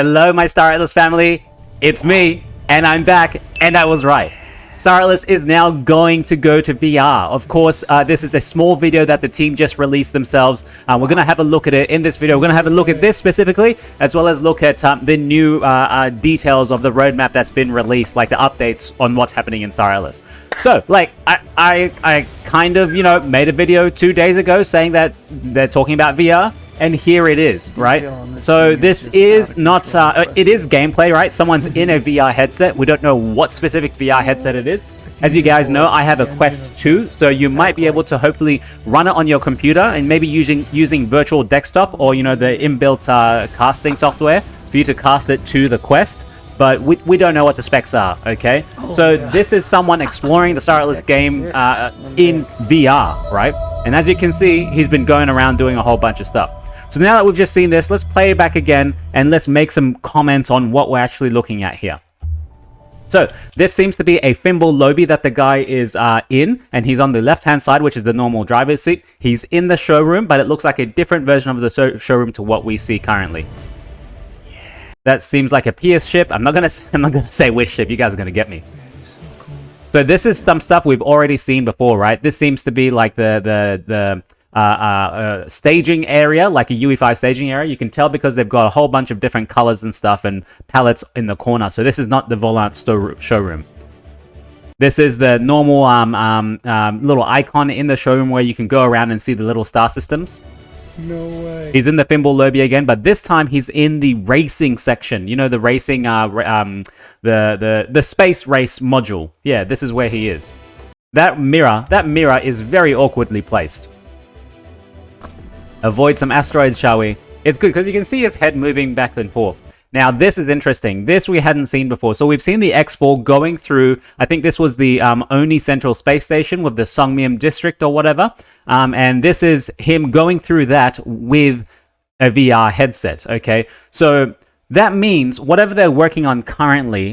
Hello, my Star Atlas family. It's me, and I'm back, and I was right. Star Atlas is now going to go to VR. Of course, this is a small video that the team just released themselves. We're going to have a look at it in this video. We're going to have a look at this specifically, as well as look at the new details of the roadmap that's been released, like the updates on what's happening in Star Atlas. So, like, I kind of, you know, made a video 2 days ago saying that they're talking about VR. And here it is, right? So this is not, it is gameplay, right? Someone's in a VR headset. We don't know what specific VR headset it is. As you guys know, I have a Quest 2, so you might be able to hopefully run it on your computer and maybe using virtual desktop or, you know, the inbuilt casting software for you to cast it to the Quest. But we don't know what the specs are, okay? So this is someone exploring the Star Atlas game in VR, right? And as you can see, he's been going around doing a whole bunch of stuff. So now that we've just seen this, let's play it back again and let's make some comments on what we're actually looking at here. So this seems to be a thimble lobby that the guy is in, and he's on the left-hand side, which is the normal driver's seat. He's in the showroom, but it looks like a different version of the showroom to what we see currently. That seems like a Pierce ship. I'm not gonna say which ship. You guys are gonna get me. So this is some stuff we've already seen before, right? This seems to be like the staging area, like a UE5 staging area. You can tell because they've got a whole bunch of different colors and stuff and palettes in the corner. So this is not the Volant showroom. This is the normal little icon in the showroom where you can go around and see the little star systems. No way. He's in the thimble lobby again, but this time he's in the racing section. You know, the racing, the space race module. Yeah, this is where he is. That mirror is very awkwardly placed. Avoid some asteroids, shall we? It's good because you can see his head moving back and forth. Now, this is interesting. This we hadn't seen before. So we've seen the X4 going through, I think this was the Oni Central Space Station with the Songmyeon District or whatever. And this is him going through that with a VR headset, okay? So that means whatever they're working on currently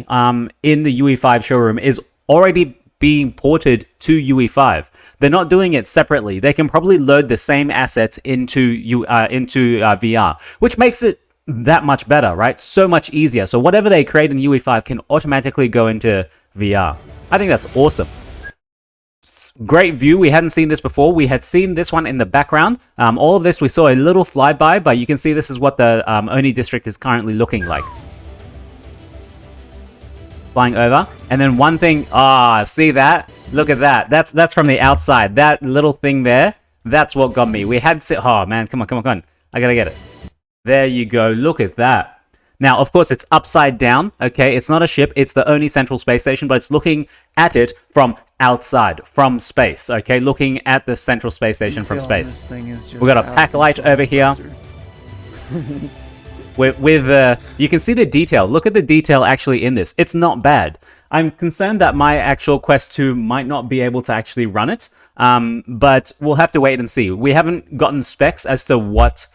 in the UE5 showroom is already being ported to UE5. They're not doing it separately. They can probably load the same assets into VR, which makes it that much better, right? So much easier. So whatever they create in UE5 can automatically go into VR. I think that's awesome. Great view. We hadn't seen this before. We had seen this one in the background. All of this, we saw a little flyby, but you can see this is what the Oni district is currently looking like. Flying over. And then one thing, see that? Look at that. That's from the outside. That little thing there, that's what got me. We had, oh man, come on. I gotta get it. There you go. Look at that. Now, of course, it's upside down, okay? It's not a ship. It's the Oni Central Space Station, but it's looking at it from outside, from space, okay? Looking at the Central Space Station from space. We've got a pack light over here. You can see the detail. Look at the detail actually in this. It's not bad. I'm concerned that my actual Quest 2 might not be able to actually run it, but we'll have to wait and see. We haven't gotten specs as to what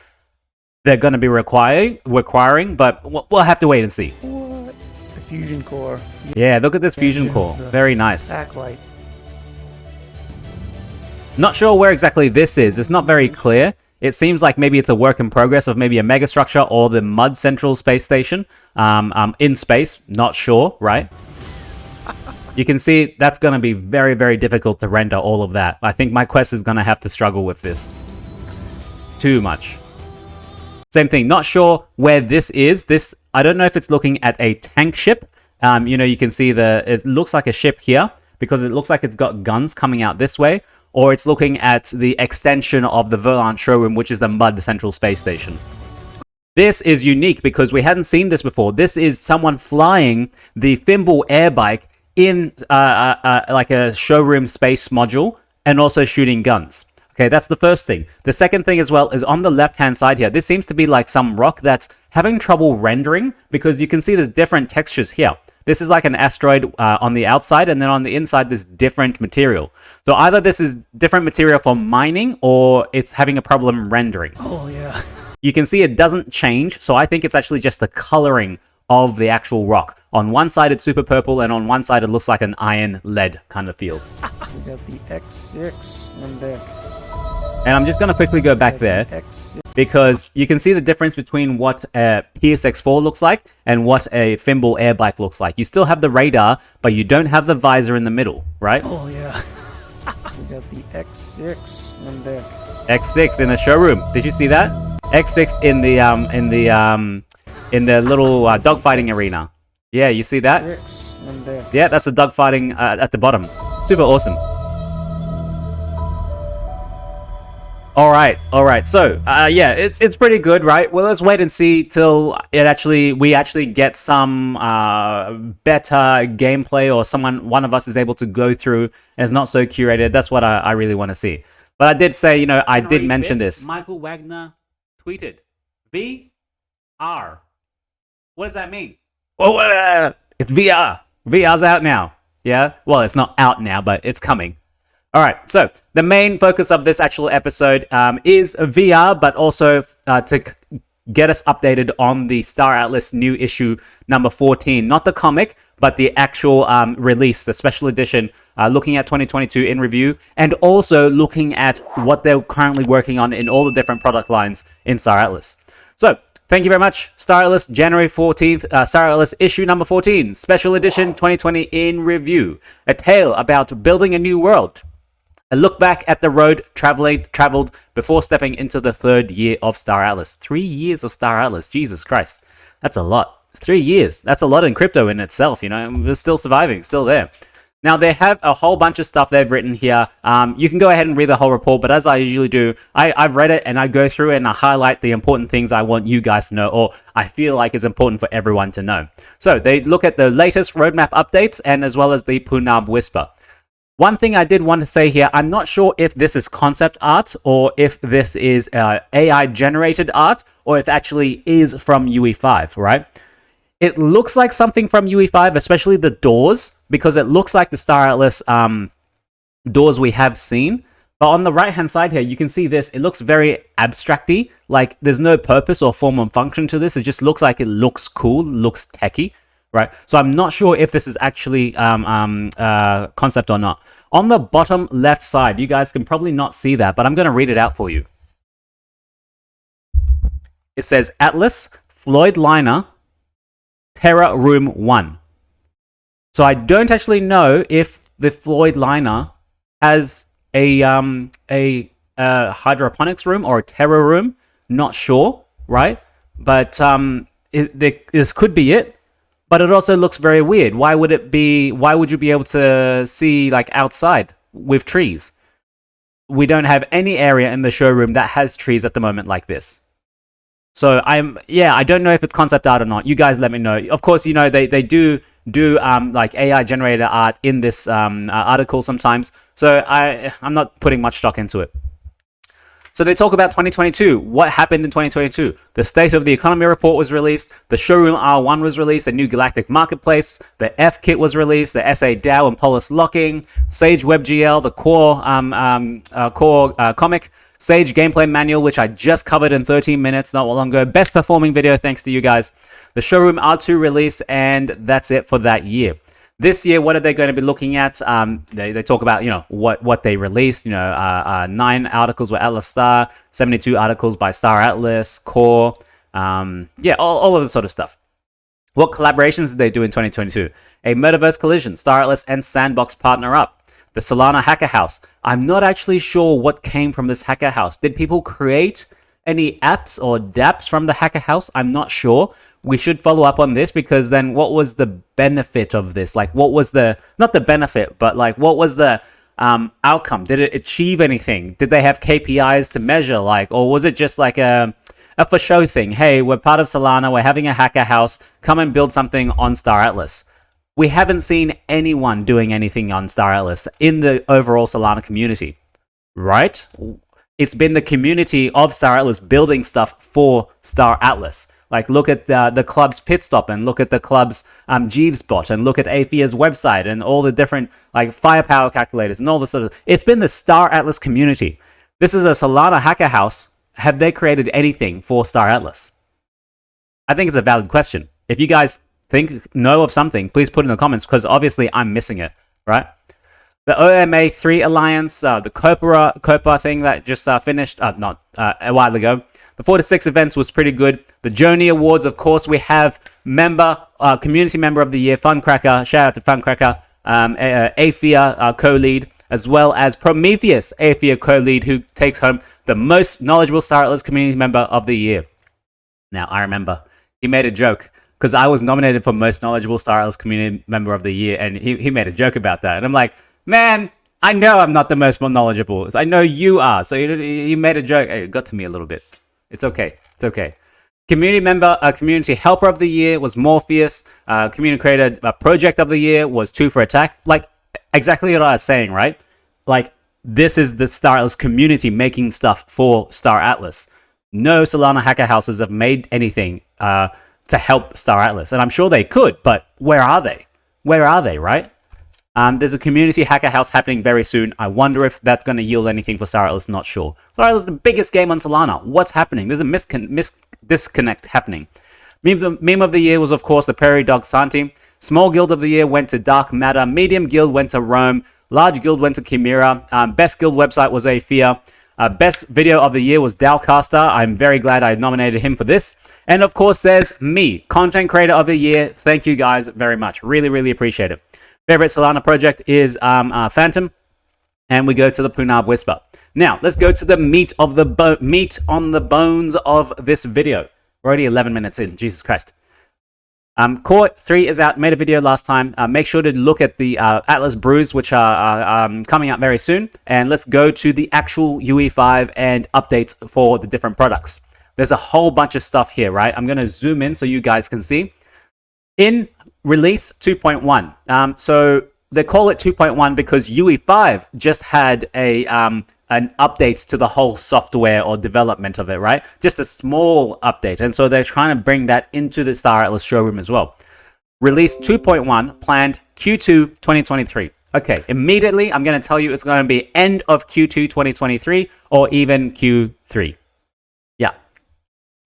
they're going to be requiring, but we'll have to wait and see. What? The fusion core. Yeah, look at this fusion core. Very nice. Backlight. Not sure where exactly this is. It's not very clear. It seems like maybe it's a work in progress of maybe a megastructure or the Mud Central Space Station in space. Not sure, right? You can see that's going to be very, very difficult to render all of that. I think my Quest is going to have to struggle with this. Too much. Same thing. Not sure where this is. This, I don't know if it's looking at a tank ship. You know, you can see it looks like a ship here because it looks like it's got guns coming out this way. Or it's looking at the extension of the Volant showroom, which is the Mud Central Space Station. This is unique because we hadn't seen this before. This is someone flying the Thimble air bike in like a showroom space module and also shooting guns. Okay, that's the first thing. The second thing as well is on the left-hand side here. This seems to be like some rock that's having trouble rendering because you can see there's different textures here. This is like an asteroid on the outside, and then on the inside, there's different material. So either this is different material for mining, or it's having a problem rendering. Oh, yeah. You can see it doesn't change, so I think it's actually just the coloring of the actual rock. On one side, it's super purple, and on one side, it looks like an iron lead kind of feel. We got the X6 on deck. And I'm just going to quickly go back there because you can see the difference between what a PSX4 looks like and what a Thimble air bike looks like. You still have the radar, but you don't have the visor in the middle, right? Oh yeah. We got the X6 on deck. X6 in the showroom. Did you see that? X6 in the little dogfighting arena. Yeah, you see that? X on deck. Yeah, that's a dogfighting at the bottom. Super awesome. All right. So, yeah, it's pretty good, right? Well, let's wait and see till we actually get some better gameplay, or one of us is able to go through and it's not so curated. That's what I really want to see. But I did say, I did mention this. Michael Wagner tweeted, VR. What does that mean? Well, it's VR. VR's out now. Yeah. Well, it's not out now, but it's coming. All right, so the main focus of this actual episode is VR, but also to get us updated on the Star Atlas new issue number 14. Not the comic, but the actual release, the special edition, looking at 2022 in review, and also looking at what they're currently working on in all the different product lines in Star Atlas. So, thank you very much. Star Atlas, January 14th, Star Atlas issue number 14, special edition 2020 in review. A tale about building a new world. A look back at the road traveled before stepping into the third year of Star Atlas. 3 years of Star Atlas. Jesus Christ. That's a lot. 3 years. That's a lot in crypto in itself, We're still surviving, still there. Now, they have a whole bunch of stuff they've written here. You can go ahead and read the whole report, but as I usually do, I've read it and I go through it and I highlight the important things I want you guys to know, or I feel like is important for everyone to know. So, they look at the latest roadmap updates and as well as the Punab Whisper. One thing I did want to say here, I'm not sure if this is concept art or if this is AI-generated art or if it actually is from UE5, right? It looks like something from UE5, especially the doors, because it looks like the Star Atlas doors we have seen. But on the right-hand side here, you can see this. It looks very abstract-y, like there's no purpose or form or function to this. It just looks like it looks cool, looks techy. Right, so I'm not sure if this is actually concept or not. On the bottom left side, you guys can probably not see that, but I'm going to read it out for you. It says, Atlas, Floyd Liner, Terra Room 1. So I don't actually know if the Floyd Liner has a hydroponics room or a Terra room. Not sure, right? But this could be it. But it also looks very weird. Why would you be able to see like outside with trees? We don't have any area in the showroom that has trees at the moment like this. So I don't know if it's concept art or not. You guys let me know. Of course, they do like AI generated art in this article sometimes. So I'm not putting much stock into it. So they talk about 2022. What happened in 2022? The State of the Economy report was released. The Showroom R1 was released. A new Galactic Marketplace. The F-Kit was released. The SA DAO and Polis locking. Sage WebGL. The core comic. Sage gameplay manual, which I just covered in 13 minutes not long ago. Best performing video, thanks to you guys. The Showroom R2 release, and that's it for that year. This year, what are they going to be looking at? They talk about, what they released. 9 articles with Atlas Star, 72 articles by Star Atlas, Core. All of this sort of stuff. What collaborations did they do in 2022? A Metaverse Collision, Star Atlas and Sandbox partner up. The Solana Hacker House. I'm not actually sure what came from this Hacker House. Did people create any apps or dApps from the Hacker House? I'm not sure. We should follow up on this, because then what was the benefit of this? Like, what was not the benefit, but like, what was the outcome? Did it achieve anything? Did they have KPIs to measure, or was it just like a for show thing? Hey, we're part of Solana, we're having a hacker house, come and build something on Star Atlas. We haven't seen anyone doing anything on Star Atlas in the overall Solana community, right? It's been the community of Star Atlas building stuff for Star Atlas. Like, look at the club's pit stop, and look at the club's Jeeves bot, and look at AEPHIA's website, and all the different like firepower calculators and all this sort of. It's been the Star Atlas community. This is a Solana hacker house. Have they created anything for Star Atlas? I think it's a valid question. If you guys know of something, please put in the comments, because obviously I'm missing it, right? The OMA3 Alliance, the Copa thing that just finished, not a while ago. The 4 to 6 events was pretty good. The Joni Awards, of course, we have Community Member of the Year, Funcracker. Shout out to Funcracker. AEPHIA co-lead, as well as Prometheus, AEPHIA co-lead, who takes home the most knowledgeable Star Atlas Community Member of the Year. Now, I remember he made a joke because I was nominated for most knowledgeable Star Atlas Community Member of the Year, and he made a joke about that. And I'm like, man, I know I'm not the most knowledgeable. I know you are. So you made a joke. It got to me a little bit. It's okay. It's okay. Community Member, Community Helper of the Year was Morpheus. Community Creator Project of the Year was 2 for Attack. Like, exactly what I was saying, right? Like, this is the Star Atlas community making stuff for Star Atlas. No Solana hacker houses have made anything to help Star Atlas. And I'm sure they could, but where are they? Where are they, right? There's a community hacker house happening very soon. I wonder if that's going to yield anything for Star Atlas. Not sure. Star Atlas is the biggest game on Solana. What's happening? There's a disconnect happening. Meme of the year was, of course, the Prairie Dog Santi. Small guild of the year went to Dark Matter. Medium guild went to Rome. Large guild went to Chimera. Best guild website was AEPHIA. Best video of the year was Dowcaster. I'm very glad I nominated him for this. And of course, there's me, Content Creator of the Year. Thank you guys very much. Really, really appreciate it. Favorite Solana project is Phantom, and we go to the Punab Whisper. Now, let's go to the meat on the bones of this video. We're already 11 minutes in. Jesus Christ. Core 3 is out. Made a video last time. Make sure to look at the Atlas brews, which are coming out very soon. And let's go to the actual UE5 and updates for the different products. There's a whole bunch of stuff here, right? I'm going to zoom in so you guys can see. In release 2.1. So they call it 2.1 because UE5 just had an update to the whole software or development of it, right? Just a small update. And so they're trying to bring that into the Star Atlas showroom as well. Release 2.1 planned Q2 2023. Okay, immediately I'm going to tell you it's going to be end of Q2 2023 or even Q3. Yeah.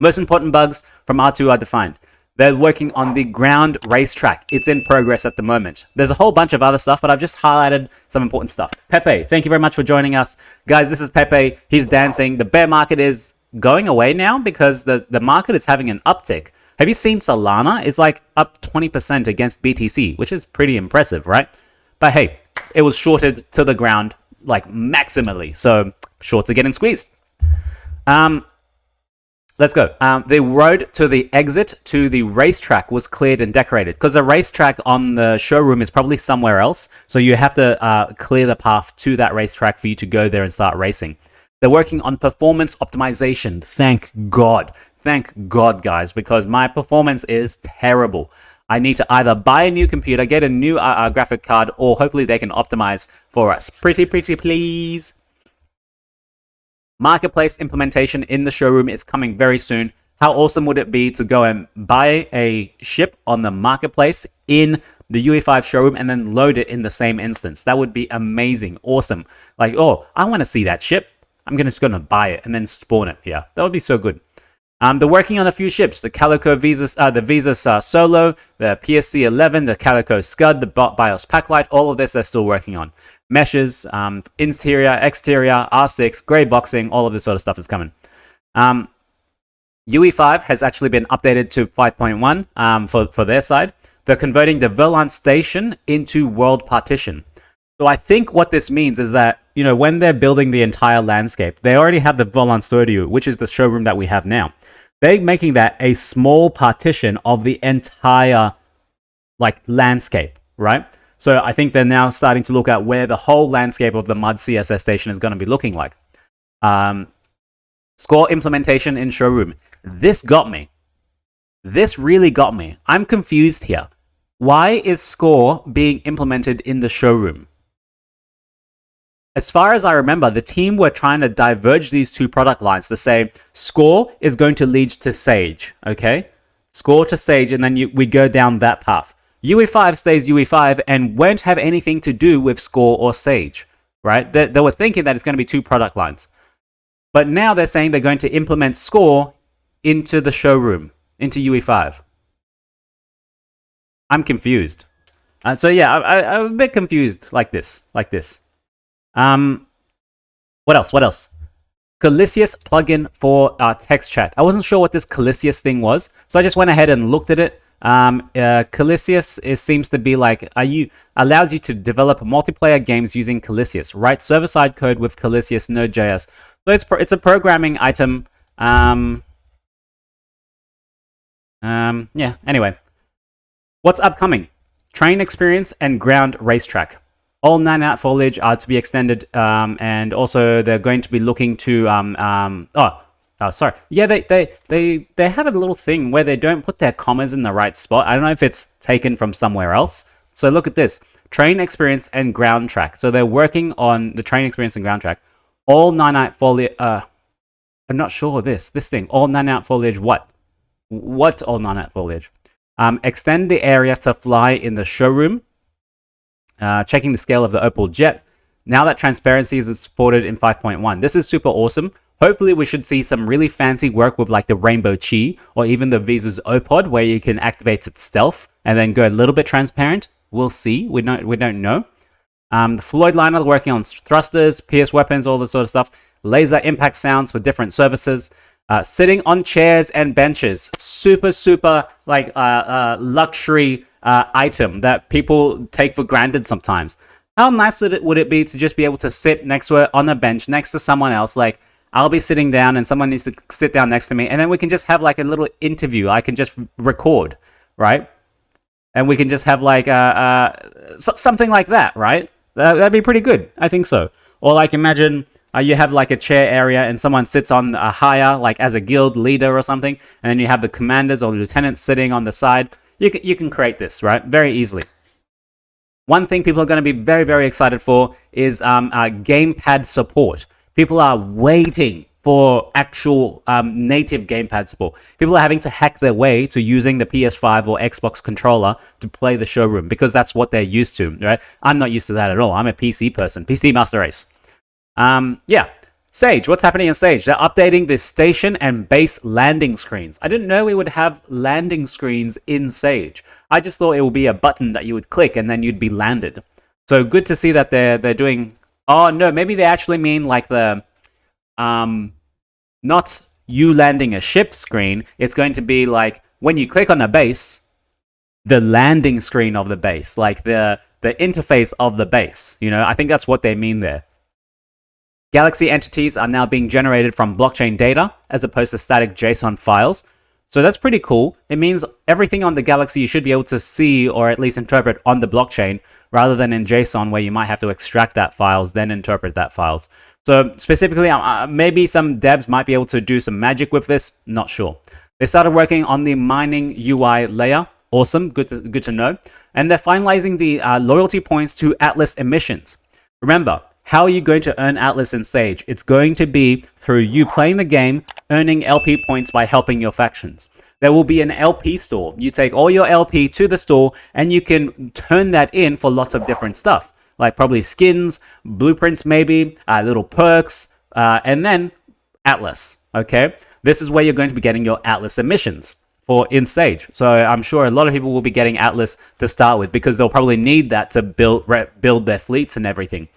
Most important bugs from R2 are defined. They're working on the ground racetrack. It's in progress at the moment. There's a whole bunch of other stuff, but I've just highlighted some important stuff. Pepe, thank you very much for joining us. Guys, this is Pepe. He's dancing. The bear market is going away now because the market is having an uptick. Have you seen Solana? It's like up 20% against BTC, which is pretty impressive, right? But hey, it was shorted to the ground like maximally. So shorts are getting squeezed. Let's go. The road to the exit to the racetrack was cleared and decorated because the racetrack on the showroom is probably somewhere else. So you have to clear the path to that racetrack for you to go there and start racing. They're working on performance optimization. Thank God. Thank God, guys, because my performance is terrible. I need to either buy a new computer, get a new graphic card, or hopefully they can optimize for us. Pretty please. Marketplace implementation in the showroom is coming very soon. How awesome would it be to go and buy a ship on the marketplace in the UE5 showroom and then load it in the same instance? That would be amazing. Awesome. Like, oh, I want to see that ship. I'm just going to buy it and then spawn it here. That would be so good. They're working on a few ships. The Calico Visas, the Visas Solo, the PSC 11, the Calico Scud, the BIOS Packlight. All of this they're still working on. Meshes, interior, exterior, R6, gray boxing, all of this sort of stuff is coming. UE5 has actually been updated to 5.1 for their side. They're converting the Verlant station into world partition. So I think what this means is that, you know, when they're building the entire landscape, they already have the Verlant Studio, which is the showroom that we have now. They're making that a small partition of the entire, like, landscape, right? So I think they're now starting to look at where the whole landscape of the MUD CSS station is going to be looking like. Score implementation in showroom. This got me. This really got me. I'm confused here. Why is Score being implemented in the showroom? As far as I remember, the team were trying to diverge these two product lines to say Score is going to lead to Sage, okay? Score to Sage, and then we go down that path. UE5 stays UE5 and won't have anything to do with Score or Sage, right? They were thinking that it's going to be two product lines. But now they're saying they're going to implement Score into the showroom, into UE5. I'm confused. So yeah, I'm a bit confused like this. What else? What else? Calicious plugin for text chat. I wasn't sure what this Calicious thing was, so I just went ahead and looked at it. Calicious seems to be like allows you to develop multiplayer games using Calicious. Write server-side code with Calicious Node.js. So it's a programming item. Yeah. Anyway, what's upcoming? Train experience and ground racetrack. All 9-out foliage are to be extended, and also they're going to be looking to sorry. Yeah, they have a little thing where they don't put their commas in the right spot. I don't know if it's taken from somewhere else. So look at this. Train experience and ground track. So they're working on the train experience and ground track. All 9-out foliage. I'm not sure this thing. All 9-out foliage. What all 9-out foliage? Extend the area to fly in the showroom. Checking the scale of the Opal jet. Now that transparency is supported in 5.1. This is super awesome. Hopefully we should see some really fancy work with like the Rainbow Chi or even the Visa's OPOD where you can activate its stealth and then go a little bit transparent. We'll see. We don't know. The Floyd liner working on thrusters, pierce weapons, all this sort of stuff. Laser impact sounds for different services. Sitting on chairs and benches. Super like luxury item that people take for granted sometimes. How nice would it be to just be able to sit next to it on a bench next to someone else? Like I'll be sitting down and someone needs to sit down next to me, and then we can just have like a little interview. I can just record, right? And we can just have like something like that, right? That'd be pretty good. I think so. Or like imagine you have like a chair area and someone sits on a higher, like as a guild leader or something, and then you have the commanders or lieutenants sitting on the side. You can create this, right? Very easily. One thing people are going to be very excited for is gamepad support. People are waiting for actual native gamepad support. People are having to hack their way to using the PS5 or Xbox controller to play the showroom because that's what they're used to, right? I'm not used to that at all. I'm a PC person. PC Master Race. Yeah. Sage, what's happening in Sage? They're updating the station and base landing screens. I didn't know we would have landing screens in Sage. I just thought it would be a button that you would click and then you'd be landed. So good to see that they're doing... Oh, no, maybe they actually mean like the... not you landing a ship screen. It's going to be like when you click on a base, the landing screen of the base, like the interface of the base. You know, I think that's what they mean there. Galaxy entities are now being generated from blockchain data as opposed to static JSON files. So that's pretty cool. It means everything on the Galaxy you should be able to see or at least interpret on the blockchain rather than in JSON where you might have to extract that files, then interpret that files. So specifically, maybe some devs might be able to do some magic with this. Not sure. They started working on the mining UI layer. Awesome. Good to know. And they're finalizing the loyalty points to Atlas emissions. Remember, how are you going to earn Atlas in Sage? It's going to be through you playing the game, earning LP points by helping your factions. There will be an LP store. You take all your LP to the store and you can turn that in for lots of different stuff. Like probably skins, blueprints maybe, little perks, and then Atlas, okay? This is where you're going to be getting your Atlas emissions for in Sage. So I'm sure a lot of people will be getting Atlas to start with because they'll probably need that to build their fleets and everything.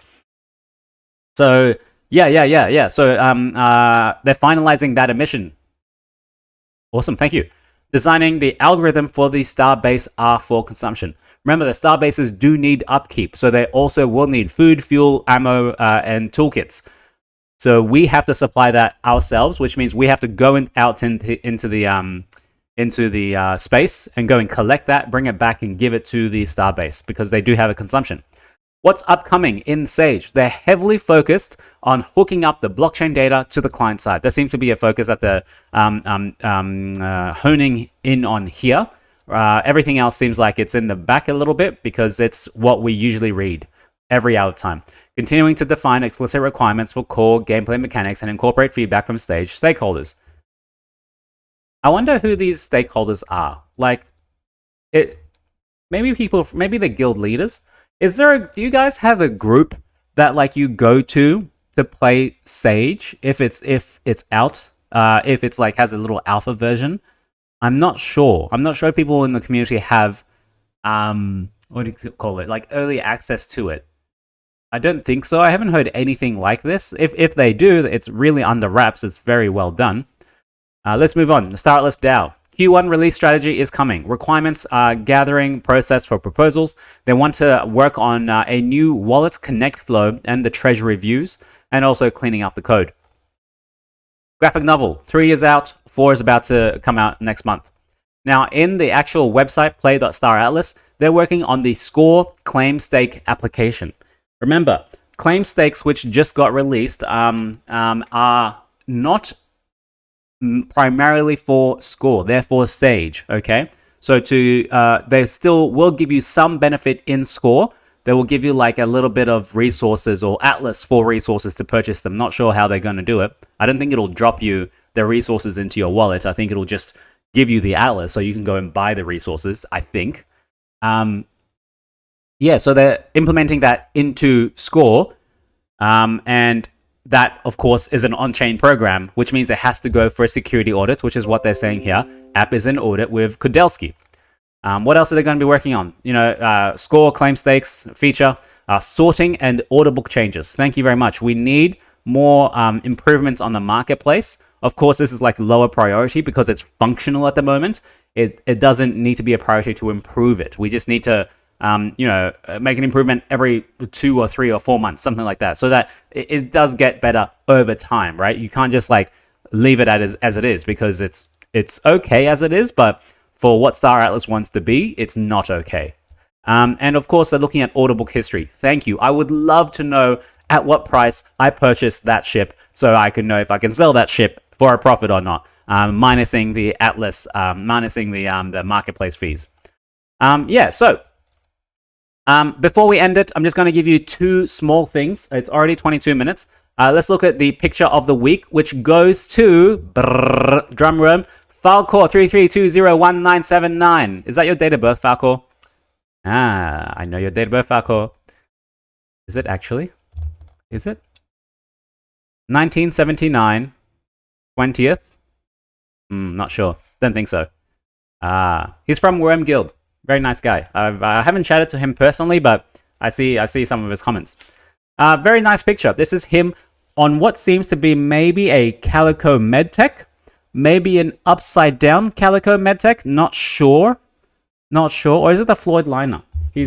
So, yeah. So, they're finalizing that emission. Awesome, thank you. Designing the algorithm for the Starbase R4 consumption. Remember, the Starbases do need upkeep, so they also will need food, fuel, ammo, and toolkits. So we have to supply that ourselves, which means we have to go out into the space and go and collect that, bring it back, and give it to the Starbase because they do have a consumption. What's upcoming in Sage? They're heavily focused on hooking up the blockchain data to the client side. There seems to be a focus that they're honing in on here. Everything else seems like it's in the back a little bit because it's what we usually read every hour of time. Continuing to define explicit requirements for core gameplay mechanics and incorporate feedback from Sage stakeholders. I wonder who these stakeholders are. Like, maybe the guild leaders. Do you guys have a group that like you go to play Sage if it's out? If it's like has a little alpha version? I'm not sure. I'm not sure if people in the community have what do you call it? Like early access to it. I don't think so. I haven't heard anything like this. If they do, it's really under wraps. It's very well done. Let's move on. Star Atlas DAO. Q1 release strategy is coming. Requirements are gathering process for proposals. They want to work on a new wallets connect flow and the treasury views, and also cleaning up the code. Graphic novel, 3 years out, 4 is about to come out next month. Now, in the actual website, play.staratlas, they're working on the Score Claim Stake application. Remember, claim stakes, which just got released, are not primarily for Score. They're for Sage, okay? So they still will give you some benefit in Score. They will give you like a little bit of resources or Atlas for resources to purchase them. Not sure how they're going to do it. I don't think it'll drop you the resources into your wallet. I think it'll just give you the Atlas so you can go and buy the resources, I think. Yeah, so they're implementing that into Score. And that, of course, is an on-chain program, which means it has to go for a security audit, which is what they're saying here. App is in audit with Kudelski. What else are they going to be working on? Score, claim stakes, feature, sorting, and order book changes. Thank you very much. We need more improvements on the marketplace. Of course, this is like lower priority because it's functional at the moment. It doesn't need to be a priority to improve it. We just need to, make an improvement every 2 or 3 or 4 months, something like that, so that it does get better over time, right? You can't just like leave it as it is, because it's okay as it is, but for what Star Atlas wants to be, it's not okay. And of course, they're looking at order book history. Thank you. I would love to know at what price I purchased that ship, so I can know if I can sell that ship for a profit or not, minusing the Atlas, minusing the marketplace fees. Before we end it, I'm just going to give you 2 small things. It's already 22 minutes. Let's look at the picture of the week, which goes to drum room. Falcor 33201979. Is that your date of birth, Falcor? I know your date of birth, Falcor. Is it actually? Is it? 1979, 20th? Not sure. Don't think so. He's from Worm Guild. Very nice guy. I haven't chatted to him personally, but I see some of his comments. Very nice picture. This is him on what seems to be maybe a Calico Medtech. Maybe an upside down Calico Medtech. Not sure. Or is it the Floyd liner?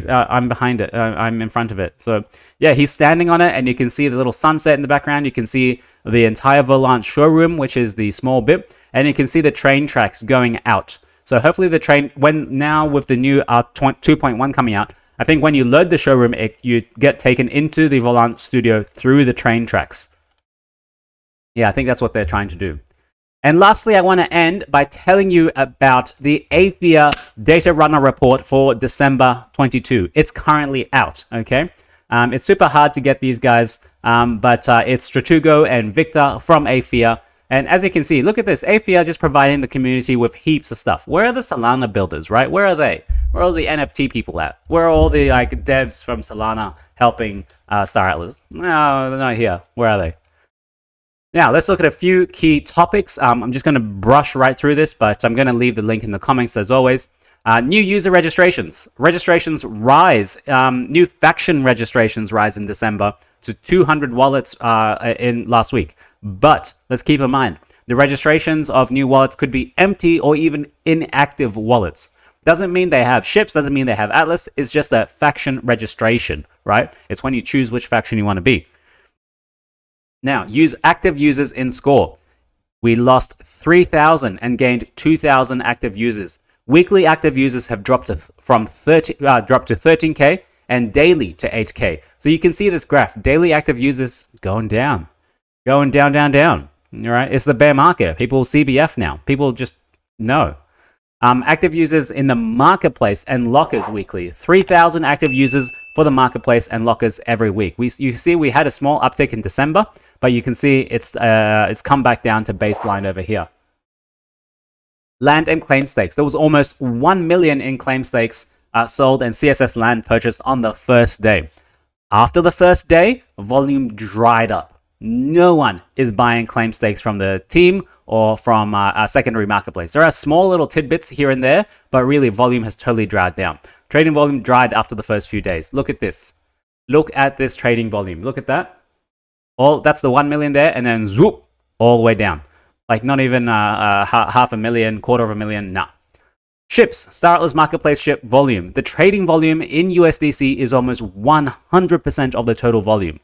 I'm behind it. I'm in front of it. So yeah, he's standing on it, and you can see the little sunset in the background. You can see the entire Volant showroom, which is the small bit, and you can see the train tracks going out. So hopefully the train, now with the new 2.1 coming out, I think when you load the showroom, you get taken into the Volant studio through the train tracks. Yeah, I think that's what they're trying to do. And lastly, I want to end by telling you about the AEPHIA Data Runner report for December 22. It's currently out, okay? It's super hard to get these guys, but it's Stratugo and Victor from AEPHIA. And as you can see, look at this. AEPHIA just providing the community with heaps of stuff. Where are the Solana builders, right? Where are they? Where are all the NFT people at? Where are all the devs from Solana helping Star Atlas? No, they're not here. Where are they? Now, let's look at a few key topics. I'm just going to brush right through this, but I'm going to leave the link in the comments as always. New user registrations. Registrations rise. New faction registrations rise in December to 200 wallets in last week. But let's keep in mind, the registrations of new wallets could be empty or even inactive wallets. Doesn't mean they have ships, doesn't mean they have Atlas. It's just a faction registration, right? It's when you choose which faction you want to be. Now, use active users in Score. We lost 3,000 and gained 2,000 active users. Weekly active users have dropped to 13K and daily to 8K. So you can see this graph. Daily active users going down. Going down, down, down. All right? It's the bear market. People CBF now. People just know. Active users in the marketplace and lockers weekly. 3,000 active users for the marketplace and lockers every week. You see we had a small uptick in December, but you can see it's come back down to baseline over here. Land and claim stakes. There was almost 1 million in claim stakes sold and CSS land purchased on the first day. After the first day, volume dried up. no one is buying claim stakes from the team or from a secondary marketplace. There are small little tidbits here and there, but really volume has totally dried down. Trading volume dried after the first few days. Look at this. Look at this trading volume. Look at that. That's the 1 million there, and then zoop, all the way down. Like not even half a million, quarter of a million, nah. Ships, Star Atlas Marketplace ship volume. The trading volume in USDC is almost 100% of the total volume.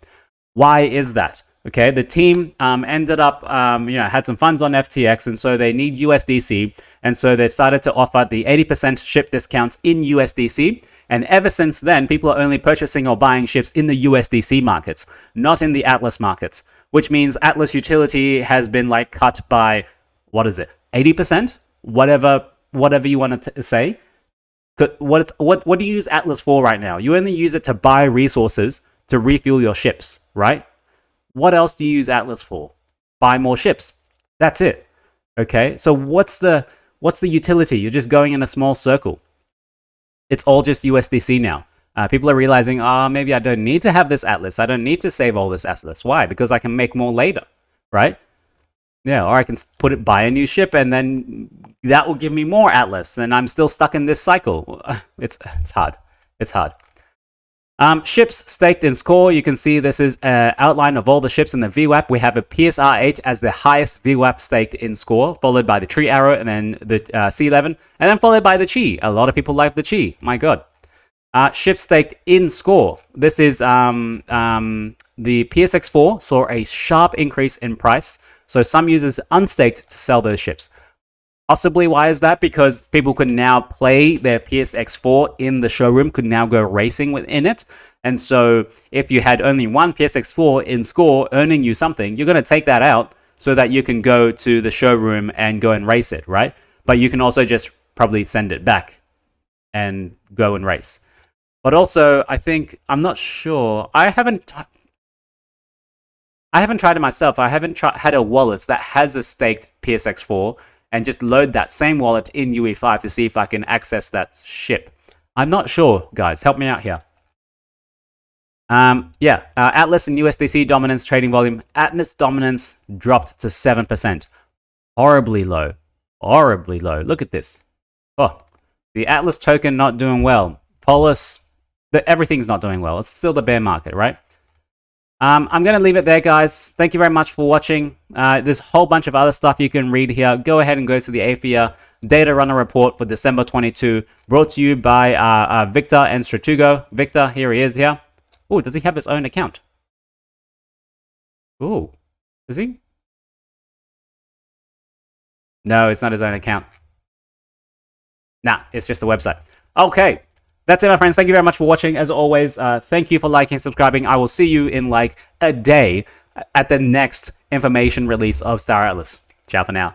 Why is that? Okay, the team ended up, had some funds on FTX, and so they need USDC, and so they started to offer the 80% ship discounts in USDC, and ever since then, people are only purchasing or buying ships in the USDC markets, not in the Atlas markets, which means Atlas utility has been like cut by, 80%? Whatever you want to say. What do you use Atlas for right now? You only use it to buy resources to refuel your ships, right? What else do you use Atlas for? Buy more ships. That's it. Okay, so what's the utility? You're just going in a small circle. It's all just USDC now. People are realizing, maybe I don't need to have this Atlas. I don't need to save all this Atlas. Why? Because I can make more later, right? Yeah, or I can buy a new ship, and then that will give me more Atlas, and I'm still stuck in this cycle. It's hard. It's hard. Ships staked in score. You can see this is an outline of all the ships in the VWAP. We have a PSR8 as the highest VWAP staked in score, followed by the Tree Arrow, and then the C11, and then followed by the Chi. A lot of people like the Chi. My God. Ships staked in score. This is the PSX4 saw a sharp increase in price, so some users unstaked to sell those ships. Possibly, why is that? Because people could now play their PSX4 in the showroom, could now go racing within it. And so if you had only one PSX4 in score earning you something, you're going to take that out so that you can go to the showroom and go and race it, right? But you can also just probably send it back and go and race. But also, I'm not sure. I haven't tried it myself. I haven't had a wallet that has a staked PSX4 and just load that same wallet in UE5 to see if I can access that ship. I'm not sure, guys. Help me out here. Atlas and USDC dominance trading volume. Atlas dominance dropped to 7%. Horribly low. Horribly low. Look at this. Oh, the Atlas token not doing well. Polis, everything's not doing well. It's still the bear market, right? I'm going to leave it there, guys. Thank you very much for watching. There's a whole bunch of other stuff you can read here. Go ahead and go to the AEPHIA Data Runner Report for December 22, brought to you by Victor and Stratugo. Victor, here he is here. Oh, does he have his own account? Oh, does he? No, it's not his own account. Nah, it's just the website. Okay. That's it, my friends. Thank you very much for watching. As always, thank you for liking and subscribing. I will see you in like a day at the next information release of Star Atlas. Ciao for now.